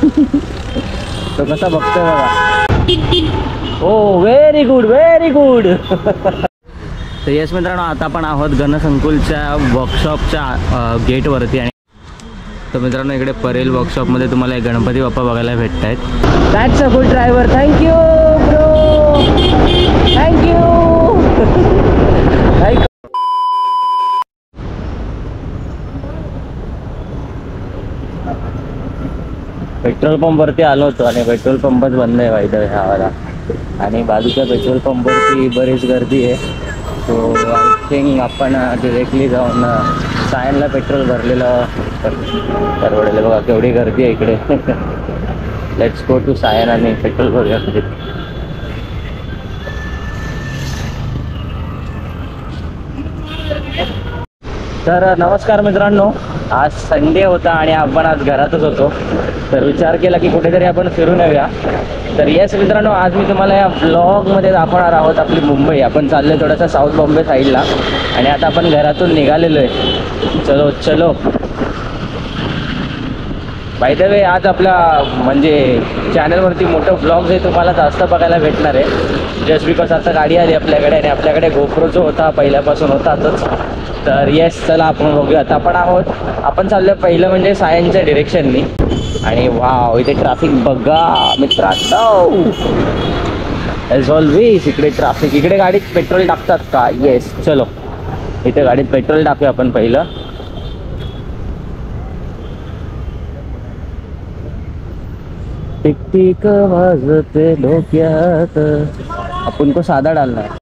तो कसा बघतोय बघा. Oh very good very good. तर येस मित्रांनो, आता आपण आहोत गणसंकुलच्या वर्कशॉपच्या गेटवरती. आणि तर मित्रांनो, इकडे परेल वर्कशॉपमध्ये तुम्हाला एक गणपती बाप्पा बघायला भेटत आहेत. That's a good driver. Thank you bro, thank you. Petrol पंपवरती आलो होतो आणि पेट्रोल पंपच बंद आहे वाईट ह्यावाला. आणि बाजूच्या पेट्रोल पंपवरती बरीच गर्दी आहे. सो आय थिंक आपण डिरेक्टली जाऊन सायनला पेट्रोल भरलेलं परवडेल. बघा केवढी गर्दी आहे इकडे. लेट्स गो टू सायन आणि पेट्रोल भरूया. तर नमस्कार मित्रांनो, आज संडे होता आणि आपण आज घरातच होतो. तर विचार केला की कुठेतरी आपण फिरून येऊया. तर येस मित्रांनो, आज मी तुम्हाला या ब्लॉगमध्ये दाखवणार आहोत आपली मुंबई. आपण चाललो आहे थोडासा साऊथ बॉम्बे साईडला आणि आता आपण घरातून निघालेलो आहे. चलो चलो. बाय द वे, आज आपला म्हणजे चॅनलवरती मोठं ब्लॉग्स आहे तुम्हाला जास्त बघायला भेटणार आहे. जस्ट बिकॉज आता गाडी आली आपल्याकडे आणि आपल्याकडे गोप्रो जो होता पहिल्यापासून होताच. तर येस, चला आपण बघूयात. आपण चाललो पहिलं म्हणजे सायनच्या डिरेक्शननी. आणि वाव, इथे ट्रॅफिक बघा मित्रांनो. एज ऑलवेज इकडे ट्रॅफिक. इकडे गाडीत पेट्रोल टाकतात का? येस, चलो इथे गाडीत पेट्रोल टाकूया आपण पहिलं. टिक टिक वाजते डोक्यात. आपण को साधा डालना है.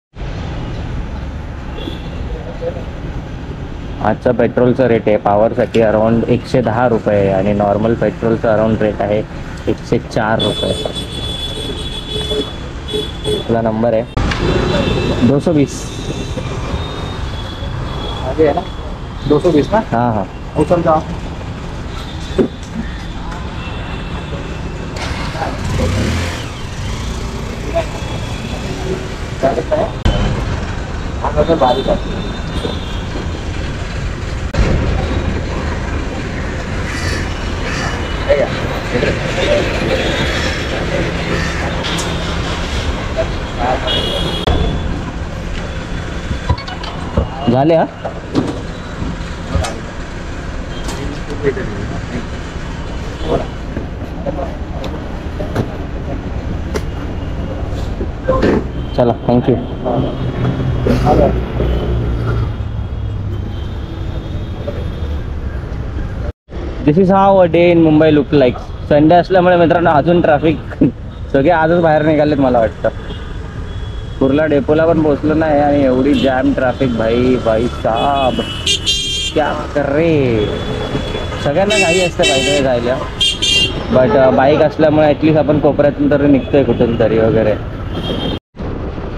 आजचा पेट्रोलचा रेट आहे पॉवरसाठी अराउंड 110 रुपये आणि नॉर्मल पेट्रोलचा अराउंड रेट आहे 104 रुपये. आपला नंबर आहे 220. आगे है ना 220 ना. हाँ हाँ, उतर जाओ. बारीक आहे. झाले हा. चला, thank you. This is how a day in Mumbai look like. Sunday असल्यामुळे मित्रांनो अजून ट्रॅफिक. सगळे आजच बाहेर निघालेत मला वाटतं. कुर्ला डेपोला पण पोहोचलो नाही आणि एवढी जॅम ट्रॅफिक. भाई साहब क्या कर रे. सगळ्यांना घाई असते बाईकडे जायला, बट बाईक असल्यामुळे ॲटलिस्ट आपण कोपऱ्यातून तरी निघतोय कुठून तरी वगैरे.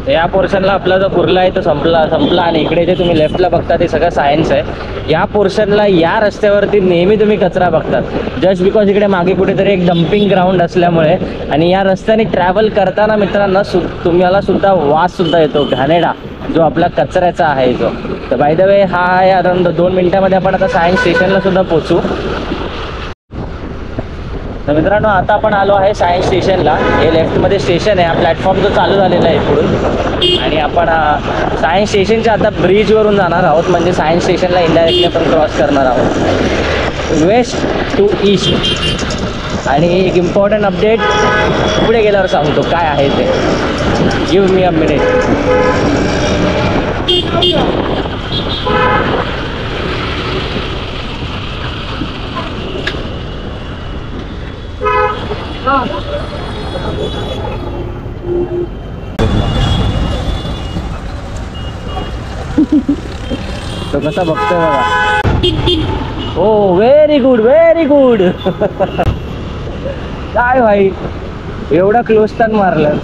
या पोर्शनला आपला जो कुर्ला आहे तो संपला आणि इकडे जे तुम्ही लेफ्टला बघता ते सगळं सायन्स आहे. या पोर्शनला या रस्त्यावरती नेहमी तुम्ही कचरा बघतात, जस्ट बिकॉज इकडे मागे कुठेतरी एक डम्पिंग ग्राउंड असल्यामुळे. आणि या रस्त्याने ट्रॅव्हल करताना मित्रांनो तुम्हाला सुद्धा वास सुद्धा येतो घाणेरडा, जो आपला कचऱ्याचा आहे जो. तर बाय द वे हा आहे अराउंड 2 मिनिटामध्ये आपण आता सायन्स स्टेशनला सुद्धा पोचू. तर मित्रांनो, आता आपण आलो आहे सायन्स स्टेशनला. हे लेफ्टमध्ये स्टेशन आहे. हा प्लॅटफॉर्म जो चालू झालेला आहे इकडून. आणि आपण सायन्स स्टेशनच्या आता ब्रिजवरून जाणार आहोत, म्हणजे सायन्स स्टेशनला इनडायरेक्टली आपण क्रॉस करणार आहोत वेस्ट टू ईस्ट. आणि एक इम्पॉर्टंट अपडेट पुढे गेल्यावर सांगतो काय आहे ते. Give me a minute. तो कसा बघतोय बघा. Oh very good very good. काय भाई एवढा क्लोज टर्न मारलं.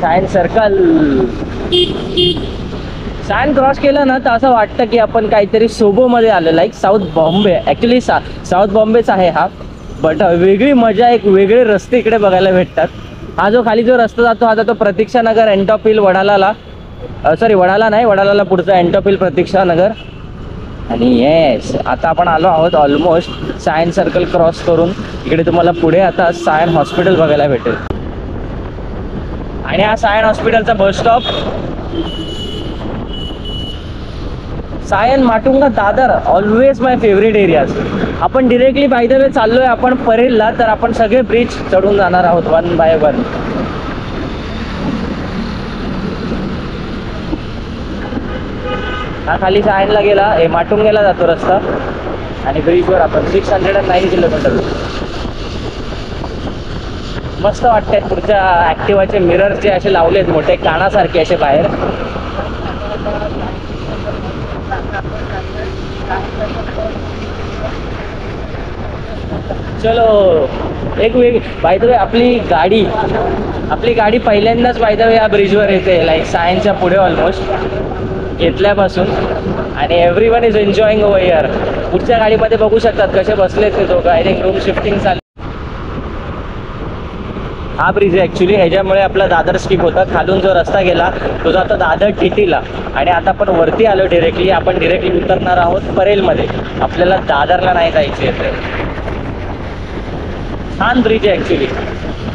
Science circle. सायन क्रॉस केलं ना तर असं वाटतं की आपण काहीतरी सोबोमध्ये आलो, like south Bombay. Actually south बॉम्बेच आहे हा, बट वेगळी मजा, एक वेगळे रस्ते इकडे बघायला भेटतात. हा जो खाली जो रस्ता जातो हा जातो प्रतीक्षा नगर, एंटॉप हिल, वडालाला. सॉरी वडाला नाही, वडालाला पुढचा एंटॉप हिल, प्रतीक्षा नगर. आणि येस आता आपण आलो आहोत ऑलमोस्ट सायन्स सर्कल क्रॉस करून इकडे तुम्हाला पुढे आता सायन हॉस्पिटल बघायला भेटेल. आणि हा सायन हॉस्पिटलचा bus stop Sion Matunga Dadar always my favourite areas. आपण डिरेक्टली बाय द वे चाललोय आपण परेलला, तर आपण सगळे ब्रिज चढून जाणार आहोत वन बाय वन. हा खाली सायनला गेला, माटुंग्याला जातो रस्ता आणि ब्रिजवर आपण 609 किलोमीटर. मस्त वाटतंय. पुढच्या ॲक्टिवाचे मिरर जे असे लावलेत मोठे कानासारखे असे बाहेर. चलो एक वेग बाय द वे आपली गाडी पहिल्यांदाच बाय द वे या ब्रिजवर येते लाईक सायन्सच्या पुढे ऑलमोस्ट घेतल्यापासून. आणि every one is enjoying over here. पुढच्या गाडीमध्ये बघू शकतात कसे बसलेत ते दोघं. आय थिंक रूम शिफ्टिंग चालू. हा ब्रिज आहे ॲक्च्युली, ह्याच्यामुळे आपला दादर स्किप होता. खालून जो रस्ता गेला तो जातो दादर टीटीला. आणि आता आपण वरती आलो डिरेक्टली. आपण डिरेक्टली उतरणार आहोत परेलमध्ये. आपल्याला दादरला नाही जायचे आहे. छान ब्रिज आहे ॲक्च्युली.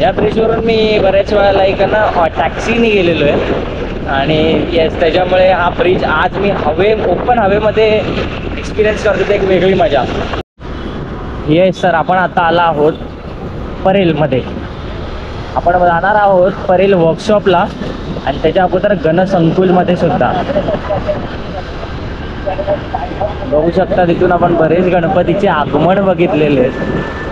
या ब्रिजवरून मी बऱ्याच वेळा लाईक ना टॅक्सीने गेलेलो आहे. आणि येस त्याच्यामुळे हा ब्रिज आज मी ओपन हवेमध्ये एक्सपिरियन्स करतो. एक वेगळी मजा. येस सर आपण आता आला आहोत परेलमध्ये. आपण जाणार आहोत परेल वर्कशॉपला आणि त्याच्या अगोदर गणसंकुलमध्ये सुद्धा. बघू शकता तिथून आपण बरेच गणपतीचे आगमन बघितलेले आहेत.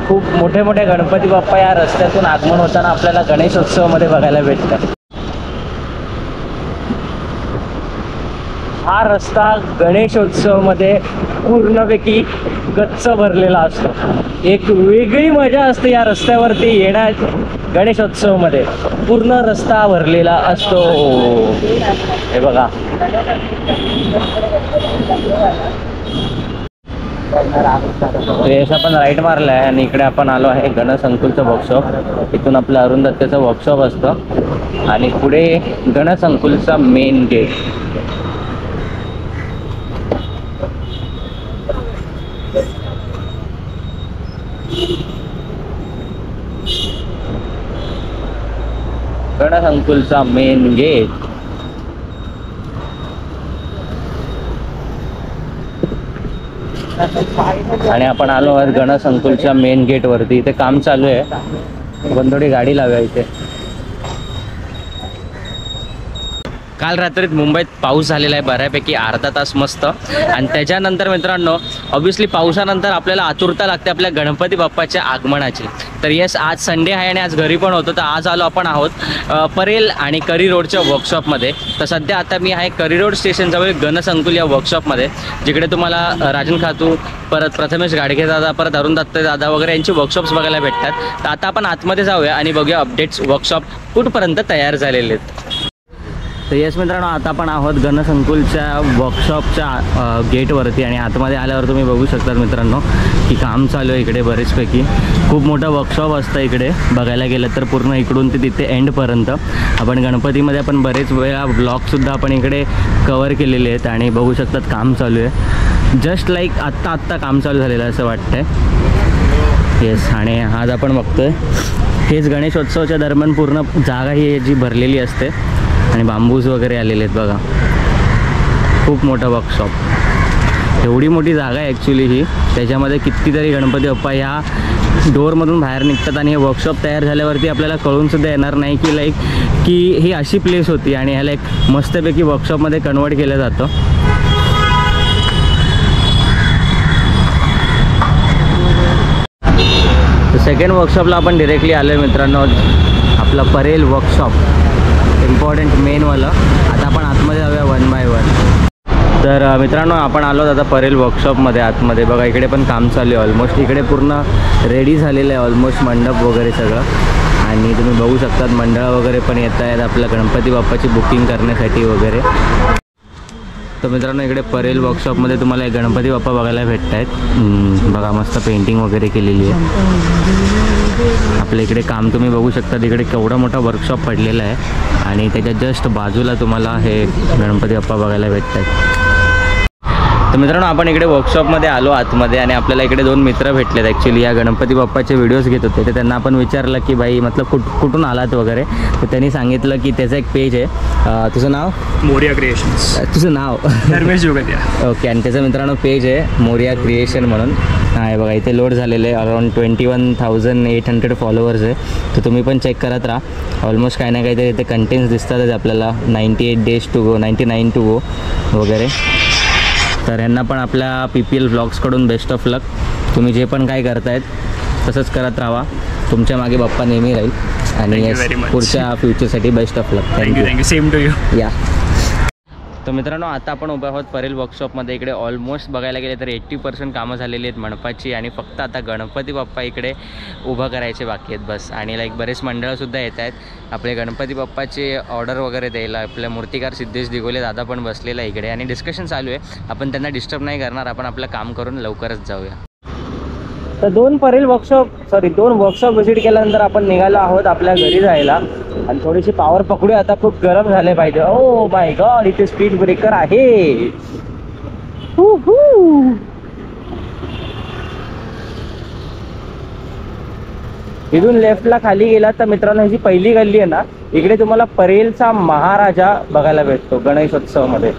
खूप मोठे मोठे गणपती बाप्पा या रस्त्यातून आगमन होताना आपल्याला गणेशोत्सवामध्ये बघायला भेटतात. हा रस्ता गणेशोत्सवामध्ये पूर्णपैकी गच्च भरलेला असतो. एक वेगळी मजा असते या रस्त्यावरती येण्यात. गणेशोत्सवमध्ये पूर्ण रस्ता भरलेला असतो. हे बघा याचा पण राईट मारला आहे आणि इकडे आपण आलो आहे गणसंकुलचं वर्कशॉप. इथून आपलं अरुंधत्तेचं वर्कशॉप असतं आणि पुढे गणसंकुलचा मेन गेट. गणसंकुलचा मेन गेट. आणि आपण आलो आहोत गणसंकुलच्या मेन गेट वरती. इथे काम चालू आहे. आपण थोडी गाडी लावूया इथे. काल रात्रीत मुंबईत पाऊस झालेला आहे बऱ्यापैकी अर्धा तास मस्त. आणि त्याच्यानंतर मित्रांनो ऑब्व्हियसली पावसानंतर आपल्याला आतुरता लागते आपल्या गणपती बाप्पाच्या आगमनाची. तर येस आज संडे आहे आणि आज घरी पण होतो. तर आज आलो आपण आहोत परेल आणि करी रोडच्या वर्कशॉपमध्ये. तर सध्या आता मी आहे करी रोड स्टेशनजवळ गणसंकुल या वर्कशॉपमध्ये, जिकडे तुम्हाला राजन खातू, परत प्रथमेश गाडगे दादा, परत अरुण दत्ते दादा वगैरे यांची वर्कशॉप्स बघायला भेटतात. तर आता आपण आतमध्ये जाऊया आणि बघूया अपडेट्स वर्कशॉप कुठपर्यंत तयार झालेले आहेत. तर येस मित्रांनो आता आपण आहोत गणसंकुलच्या वर्कशॉपच्या गेटवरती आणि आतमध्ये आल्यावर तुम्ही बघू शकतात मित्रांनो की काम चालू आहे इकडे बरेचपैकी. खूप मोठं वर्कशॉप असतं इकडे बघायला गेलं तर. पूर्ण इकडून ते तिथे एंडपर्यंत. आपण गणपतीमध्ये आपण बरेच वेळा ब्लॉगसुद्धा आपण इकडे कवर केलेले आहेत आणि बघू शकतात काम चालू आहे. जस्ट लाईक आत्ता काम चालू झालेलं आहे असं वाटतंय. येस आणि आज आपण बघतोय हेच गणेशोत्सवाच्या दरम्यान पूर्ण जागा ही जी भरलेली असते आणि बांबूज वगैरे आलेले आहेत बघा. खूप मोठा वर्कशॉप. एवढी मोठी जागा आहे ॲक्च्युली ही. त्याच्यामध्ये कितीतरी गणपती बाप्पा ह्या डोअरमधून बाहेर निघतात आणि हे वर्कशॉप तयार झाल्यावरती आपल्याला कळूनसुद्धा येणार नाही की लाईक की ही अशी प्लेस होती आणि ह्याला एक मस्तपैकी वर्कशॉपमध्ये कन्वर्ट केलं जातं. सेकंड वर्कशॉपला आपण डिरेक्टली आलो आहे मित्रांनो. आपला परेल वर्कशॉप इम्पॉर्टंट मेनवालं. आता आपण आतमध्ये जाऊया वन बाय वन. तर मित्रांनो आपण आलो आता परेल वर्कशॉपमध्ये. आतमध्ये बघा इकडे पण काम चालू आहे ऑलमोस्ट. इकडे पूर्ण रेडी झालेलं आहे ऑलमोस्ट मंडप वगैरे सगळं. आणि तुम्ही बघू शकतात मंडळं वगैरे पण येत आहेत आपल्या गणपती बाप्पाची बुकिंग करण्यासाठी वगैरे. तर मित्रांनो इकडे परेल वर्कशॉपमध्ये तुम्हाला एक गणपती बाप्पा बघायला भेटत आहेत. बघा मस्त पेंटिंग वगैरे केलेली आहे. आपल्या इकडे काम तुम्ही बघू शकता. तिकडे केवढा मोठा वर्कशॉप पडलेला आहे आणि त्याच्या जस्ट बाजूला तुम्हाला हे गणपती बाप्पा बघायला भेटत आहेत. तर मित्रांनो आपण इकडे वर्कशॉपमध्ये आलो आतमध्ये आणि आपल्याला इकडे 2 मित्र भेटलेत ॲक्च्युली या गणपती बाप्पाचे व्हिडिओज घेत होते. तर त्यांना आपण विचारलं की भाई मतलब कुठून आलात वगैरे. तर त्यांनी सांगितलं की त्याचं एक पेज आहे. तुझं नाव? मोरिया क्रिएशन्स. तुझं नाव? धर्मेश जोगतिया. ओके. आणि त्याचं मित्रांनो पेज आहे मोरिया क्रिएशन म्हणून. आहे बघा इथे लोड झालेले आहे. अराउंड 21,800 फॉलोअर्स आहे. तर तुम्ही पण चेक करत राहा. ऑलमोस्ट काही ना काहीतरी इथे कंटेंट्स दिसतातच आपल्याला. 98 days to go, 99 to go वगैरे. तर यांना पण आपल्या PPL ब्लॉग्सकडून बेस्ट ऑफ लक. तुम्ही जे पण काय करतायत तसंच करत राहा. तुमच्या मागे बाप्पा नेहमी राहील आणि पुढच्या फ्युचरसाठी best of luck. Thank you. Same to you. या. तर मित्रांनो आता आपण उभे आहोत परेल वर्कशॉपमध्ये. इकडे ऑलमोस्ट बघायला गेले तर 80% कामं झालेली आहेत मंडपाची आणि फक्त आता गणपती बाप्पा इकडे उभं करायचे बाकी आहेत बस. आणि लाईक बरेच मंडळंसुद्धा येत आहेत आपले गणपती बाप्पाचे ऑर्डर वगैरे द्यायला. आपल्या मूर्तिकार सिद्धेश दिगोले दादा पण बसलेला इकडे आणि डिस्कशन चालू आहे. आपण त्यांना डिस्टर्ब नाही करणार. आपण आपलं काम करून लवकरच जाऊया. तर 2 वर्कशॉप व्हिजिट केल्यानंतर आपण निघालो आहोत आपल्या घरी जायला. आणि थोडीशी पॉवर पकडूया आता. खूप गरम झाले पाहिजे. ओ माय गॉड इथे स्पीड ब्रेकर आहे. इथून लेफ्टला खाली गेला तर मित्रांनो ही पहिली गल्ली आहे ना. इकडे तुम्हाला परेलचा महाराजा बघायला भेटतो गणेशोत्सवामध्ये.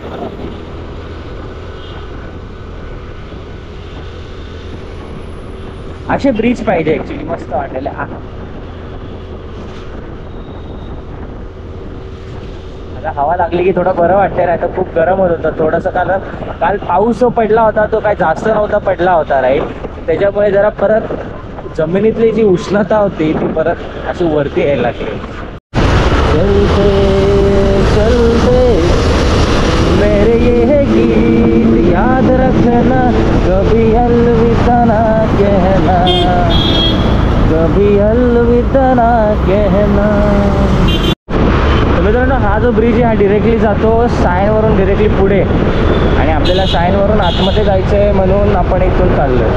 असे ब्रिज पाहिजे ऍक्च्युली. मस्त वाटलेले. आता हवा लागली की थोडं बरं वाटतंय. नाही तर खूप गरम होत होतं थोडंसं. काल पाऊस जो पडला होता तो काय जास्त नव्हता पडला होता राईट. त्याच्यामुळे जरा परत जमिनीतली जी उष्णता होती ती परत अशी वरती यायला लागली. मेरे ये गीत याद रखना कभी अलविदा ना कहना, कभी अलविदा ना कहना. मित्रांनो हा जो ब्रिज आहे हा डिरेक्टली जातो सायनवरून डिरेक्टली पुढे आणि आपल्याला सायनवरून आतमध्ये जायचं आहे म्हणून आपण इथून चाललो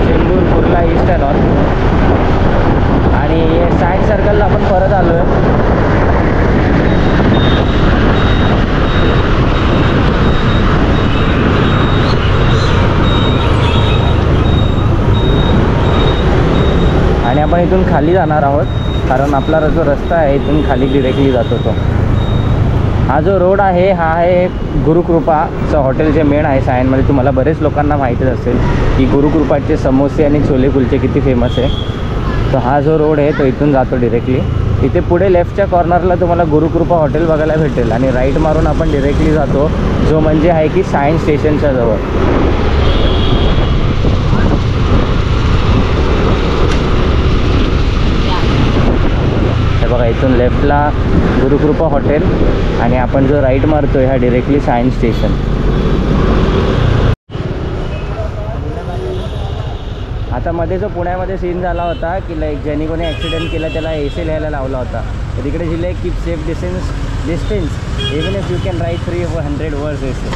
Chembur Kurla east and north. आणि सायन सर्कलला आपण परत आलो आहे. आणि आपण इथून खाली जाणार आहोत कारण आपला जो रस्ता आहे इथून खाली डिरेक्टली जातो तो. हा जो रोड आहे हा आहे गुरुकृपाचं हॉटेल जे मेन आहे सायनमध्ये. तुम्हाला बरेच लोकांना माहितीच असेल की गुरुकृपाचे समोसे आणि छोले कुलचे किती फेमस आहे. तर हा जो रोड आहे तो इथून जातो डिरेक्टली. इथे पुढे लेफ्टच्या कॉर्नरला तुम्हाला गुरुकृपा हॉटेल बघायला भेटेल आणि राईट मारून आपण डिरेक्टली जातो जो म्हणजे आहे की सायन्स स्टेशनच्या जवळ. बघा इथून लेफ्टला गुरुकृपा हॉटेल आणि आपण जो राईट मारतोय हा डिरेक्टली सायन्स स्टेशन. आता मध्ये जो पुण्यामध्ये सीन झाला होता की लाईक ज्यांनी कोणी ॲक्सिडेंट केला त्याला एसे लिहायला लावला होता. तर तिकडे जिल्हे keep safe distance even if you can write 300 words essay.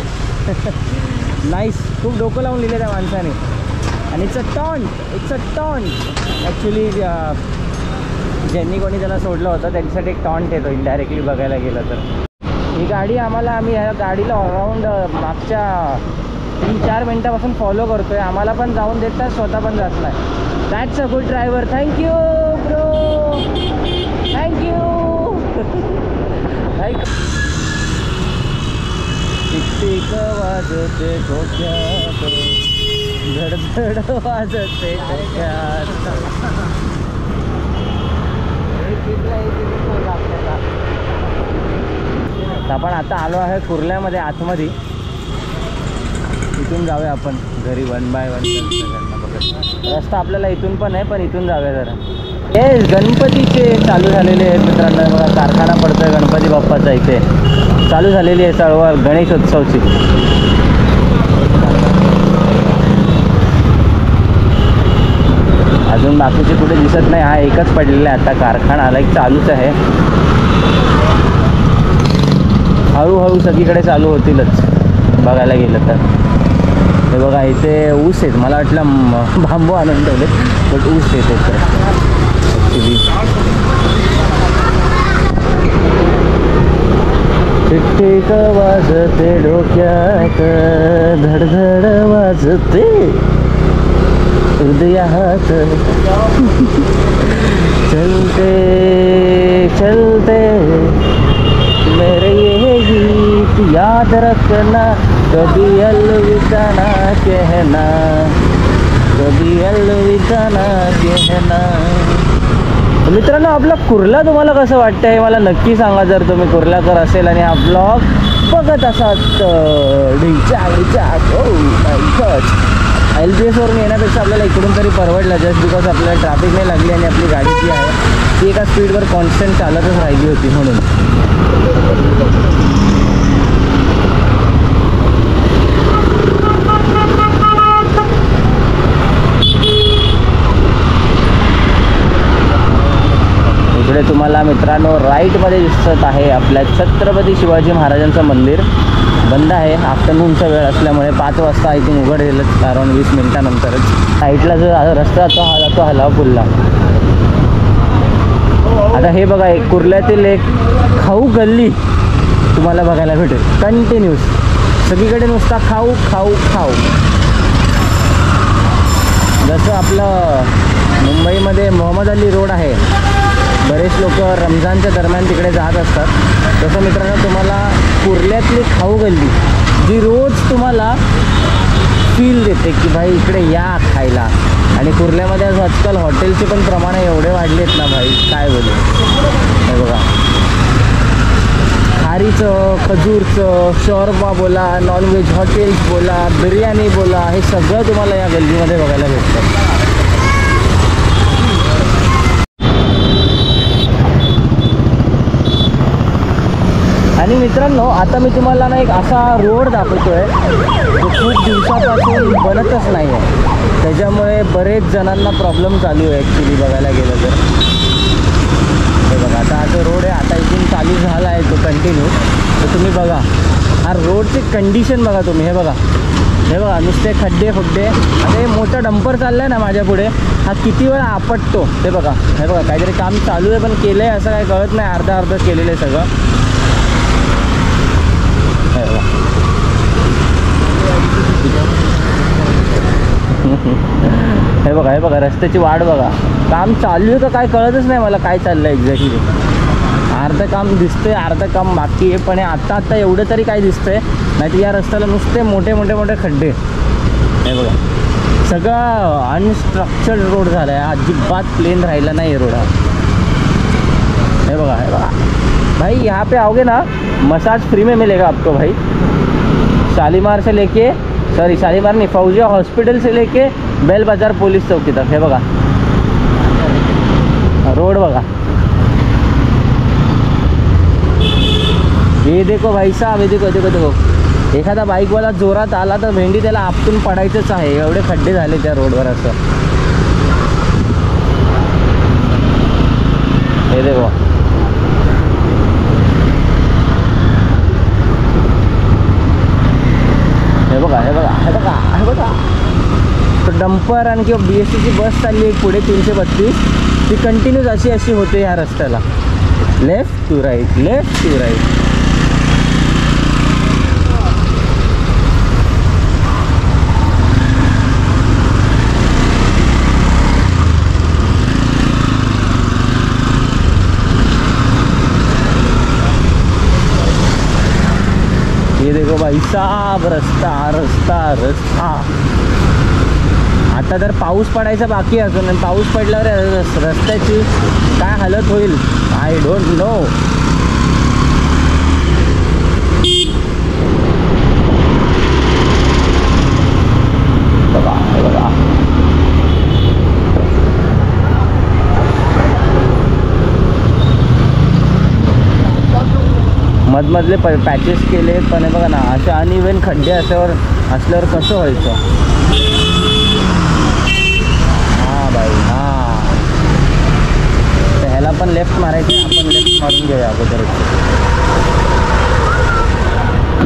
Nice. खूप डोकं लावून लिहिले त्या माणसाने. आणि इट्स अ टॉन्ट ॲक्च्युली. ज्यांनी कोणी त्याला सोडलं होतं त्यांच्यासाठी एक टॉन्ट येतो इनडायरेक्टली बघायला गेलं तर. ही गाडी आम्ही ह्या गाडीला अराउंड मागच्या 3-4 मिनटापासून फॉलो करतोय. आम्हाला पण जाऊन देतात स्वतः पण जात नाही. That's a good driver. Thank you bro. Thank you. Tick वाजते डोक्यात धडधड वाजते डोक्यात. आपण आता आलो आहे कुर्ल्यामध्ये आतमध्ये. इथून जाऊया आपण घरी 1 by 1. रस्ता आपल्याला इथून पण आहे पण इथून जाऊया जरा. हे गणपतीचे चालू झालेले आहेत मित्रांनो. बघा कारखाना पडतोय गणपती बाप्पाचा. इथे चालू झालेली आहे चळवळ गणेशोत्सवची. अजून बाकीचे कुठे दिसत नाही. हा एकच पडलेला आहे आता कारखाना लाईक चालूच आहे. हळूहळू सगळीकडे चालू होतीलच बघायला गेलं तर. हे बघा इथे ऊस आहेत. मला वाटलं बांबू आणून ठेवले बट ऊस आहेत इथे ॲक्च्युली. टिकटिक वाजते डोक्यात, धडधड वाजते हृदयात. चलते चलते मेरे ये गीत याद रखना, कभी अलविदा ना कहना, कभी अलविदा ना कहना. मित्रांनो, आपला कुर्ला तुम्हाला कसं वाटतं हे मला नक्की सांगा. जर तुम्ही कुर्लाकर असेल आणि हा ब्लॉग बघत असाल LBS वरून येण्यापेक्षा आपल्याला इकडून तरी परवडलं, जस्ट बिकॉज आपल्याला ट्रॅफिक नाही लागली आणि आपली गाडी जी आहे ती एका स्पीडवर कॉन्स्टंट चालतच राहिली होती म्हणून. इकडे तुम्हाला मित्रांनो राईटमध्ये दिसत आहे आपल्या छत्रपती शिवाजी महाराजांचं मंदिर. बंद आहे, आफ्टरनूनचा वेळ असल्यामुळे 5 वाजता आय थिंक उघडेलच, कारण 20 मिनिटानंतरच. साईडला जो रस्ता जातो हा जातो हलापूरला. आता हे बघा, एक कुर्ल्यातील एक खाऊ गल्ली तुम्हाला बघायला भेटेल. कंटिन्यूस सगळीकडे नुसता खाऊ खाऊ खाऊ. जसं आपलं मुंबईमध्ये मोहम्मद अली रोड आहे, बरेच लोक रमजानच्या दरम्यान तिकडे जात असतात, तसं मित्रांनो तुम्हाला कुर्ल्यातली खाऊ गल्ली जी रोज तुम्हाला फील देते की भाई इकडे या खायला. आणि कुर्ल्यामध्ये आज आजकाल हॉटेलचे पण प्रमाण एवढे वाढलेत ना भाई, काय बोलू. हे बघा, खारीचं, खजूरचं, शॉर्मा बोला, नॉनव्हेज हॉटेल्स बोला, बिर्याणी बोला, हे सगळं तुम्हाला या गल्लीमध्ये बघायला भेटतं. आणि मित्रांनो, आता मी तुम्हाला ना एक असा रोड दाखवतोय जो खूप दिवसापासून बनतच नाही आहे, त्याच्यामुळे बरेच जणांना प्रॉब्लेम चालू आहे ॲक्च्युली बघायला गेलं तर. हे बघा, आता हा जो रोड आहे आता इथून चालू झाला आहे तो कंटिन्यू. तर तुम्ही बघा हा रोडची कंडिशन बघा तुम्ही. हे बघा, हे बघा, नुसते खड्डे फड्डे. आता हे मोठं डंपर चाललं आहे ना माझ्या पुढे, हा किती वेळा आपटतो. हे बघा, हे बघा, काहीतरी काम चालू आहे पण केलं आहे असं काही कळत नाही, अर्ध केलेलं आहे सगळं. हे बघा, हे बघा, रस्त्याची वाट बघा. काम चालू आहे का काय कळतच नाही मला, काय चाललं आहे एक्झॅक्टली. अर्ध काम दिसतंय, अर्ध काम बाकी आहे, पण आता एवढं तरी काय दिसतंय, नाही तर या रस्त्याला नुसते मोठे मोठे मोठे खड्डे. हे बघा, सगळं अनस्ट्रक्चर्ड रोड झाला आहे, अजिबात प्लेन राहिला नाही रोड हा. हे बघा, हे बघा भाई, यहाँ पे आओगे ना मसाज फ्री में मिलेगा आपको भाई. शालीमार से लेके, सॉरी शालीमार नहीं, फौजिया हॉस्पिटल से लेके बेल बाजार पुलिस चौकी तक. हे बघा रोड बघा. ये देखो भाई साहब, हे देखो देखो देखो, एखादा बाईकवाला जोरात आला तर भेंडी त्याला आपटून पडायचंच आहे, एवढे खड्डे झाले त्या रोडवर. असं हे देखो, हे बघा, हे बघा, हे बघा, हे बघा. तर डंपर आणि किंवा BSTची बस चालली आहे पुढे 332, ती कंटिन्यूस अशी होते ह्या रस्त्याला, left to right, left to right. ये देखो भाई साहब, रस्ता रस्ता रस्ता. आता तर पाऊस पडायचा बाकी असून, पाऊस पडल्यावर रस्त्याची काय हालत होईल आय डोंट नो. बघा, बघा, मधमधले पॅचेस केले, पण हे बघा ना असे अनइव्हन खड्डे असल्यावर कसं व्हायचं. हां बाई, हां, तर ह्याला पण लेफ्ट मारायचे, आपण लेफ्ट मारून घेऊया अगोदर.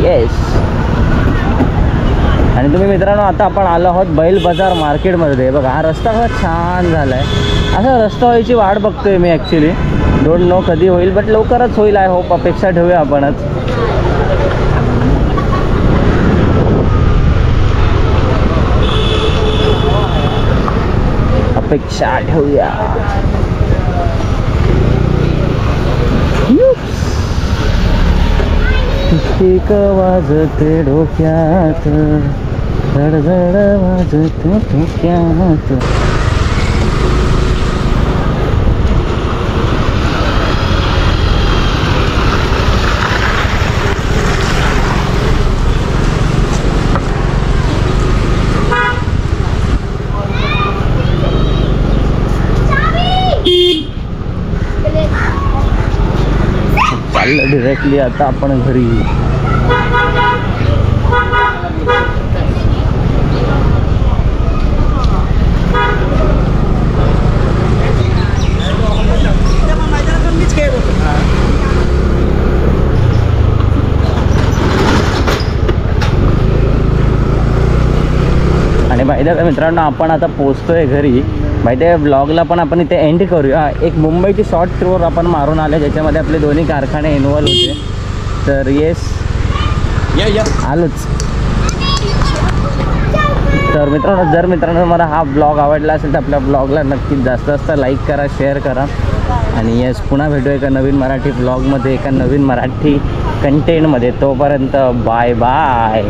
येस. आणि तुम्ही मित्रांनो, आता आपण आलो आहोत बैल बाजार मार्केटमध्ये. बघा हा रस्ता खूप छान झाला आहे. असा रस्ता व्हायची वाट बघतोय मी ॲक्च्युली, डोंट नो कधी होईल, बट लवकरच होईल. आय होप, अपेक्षा ठेवूया आपणच. अपेक्षा ठेवूया. ठिकठिक वाजते डोक्यात, धडधड वाजते डोक्यात. चाललं डिरेक्टली आता आपण घरी. आणि माहिती आहे का मित्रांनो, आपण आता पोचतोय घरी. माहिती आहे ब्लॉगला पण आपण इथे एंड करूया. एक मुंबईची शॉर्ट टूर आपण मारून आले, ज्याच्यामध्ये आपले दोन्ही कारखाने इन्व्हॉल्व होते. तर येस आलोच. तर मित्रांनो मला हा ब्लॉग आवडला असेल तर आपल्या ब्लॉगला नक्कीच जास्त लाईक करा, शेअर करा. आणि येस पुन्हा भेटू एका नवीन मराठी ब्लॉगमध्ये, एका नवीन मराठी कंटेंटमध्ये. तोपर्यंत बाय बाय.